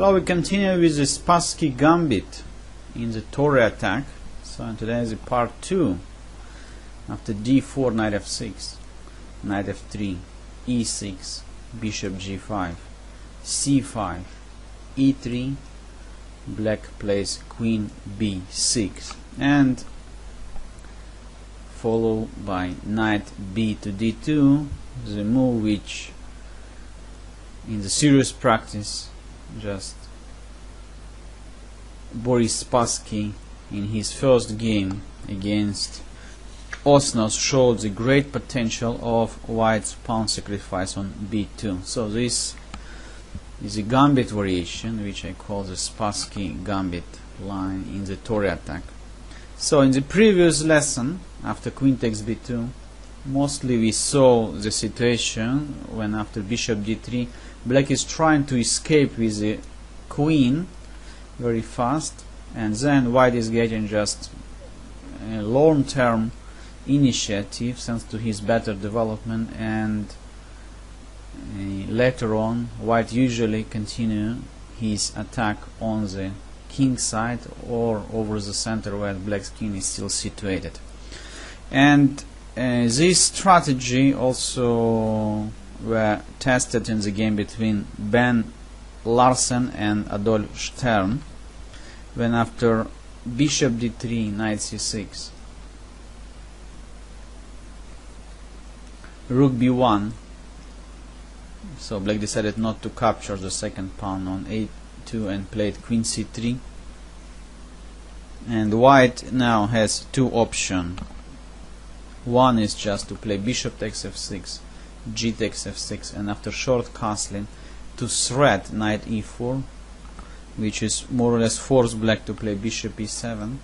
Hello, we continue with the Spassky Gambit in the Torre Attack. So today is part 2. After d4, knight f6, knight f3, e6, bishop g5, c5, e3, black plays queen b6, and followed by knight b to d2, the move which in the serious practice just Boris Spassky in his first game against Osnos showed the great potential of white's pawn sacrifice on b2. So this is a gambit variation which I call the Spassky Gambit line in the Torre Attack. So in the previous lesson, after queen takes b2, mostly we saw the situation when after bishop d3 black is trying to escape with the queen very fast, and then white is getting just a long-term initiative thanks to his better development, and later on white usually continue his attack on the king side or over the center where black's king is still situated. And this strategy also were tested in the game between Ben Larsen and Adolf Stern, when after bishop d3, knight c6, rook b1, so black decided not to capture the second pawn on a2 and played queen c3, and white now has two options. One is just to play bishop takes f6, g takes f6, and after short castling to threat knight e4, which is more or less force black to play bishop e7,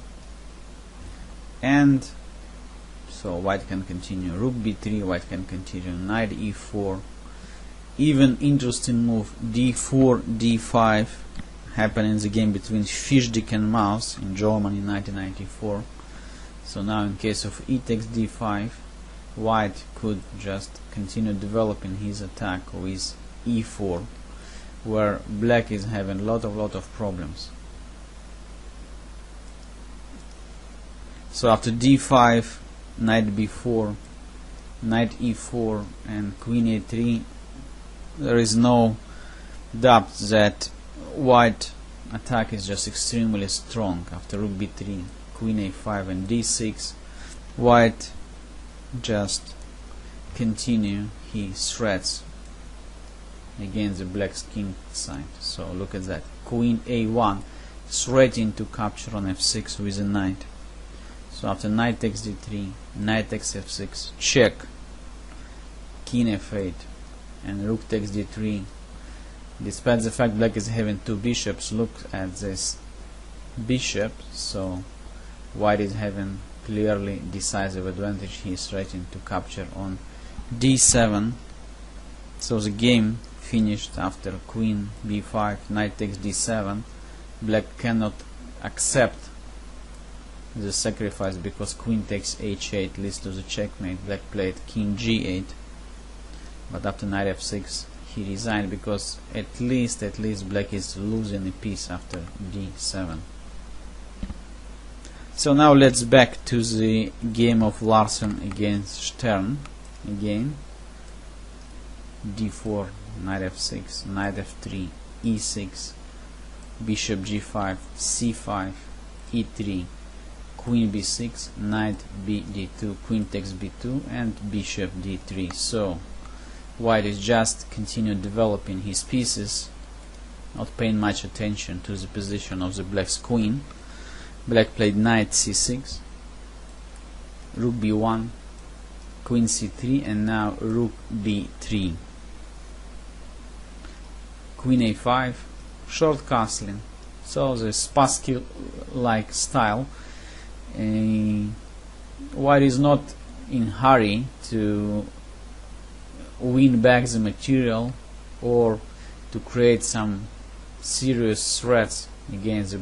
and so white can continue rook b3, white can continue knight e4. Even interesting move d4 d5 happened in the game between Fischdick and Maus in Germany in 1994. So now in case of e takes d5, white could just continue developing his attack with e4, where black is having a lot of problems. So after d5, knight b4, knight e4, and queen a3, there is no doubt that white attack is just extremely strong. After rook b3, queen a5, and d6, white just continue his threats against the black's king side. So look at that, queen a1 threatening to capture on f6 with a knight. So after knight takes d3, knight takes f6, check, king f8, and rook takes d3. Despite the fact black is having two bishops, look at this bishop, so white is having clearly decisive advantage. He is threatening to capture on d7. So the game finished after queen b5, knight takes d7. Black cannot accept the sacrifice because queen takes h8 leads to the checkmate. Black played king g8, but after knight f6 he resigned because at least black is losing a piece after d7. So now let's back to the game of Larsen against Stern again. d4, knight f6, knight f3, e6, bishop g5, c5, e3, queen b6, knight b d2, queen takes b2, and bishop d3. So white is just continue developing his pieces, not paying much attention to the position of the black's queen. Black played knight c6, rook b1, queen c3, and now rook b3, queen a5, short castling. So the Spassky like style. White is not in hurry to win back the material or to create some serious threats against the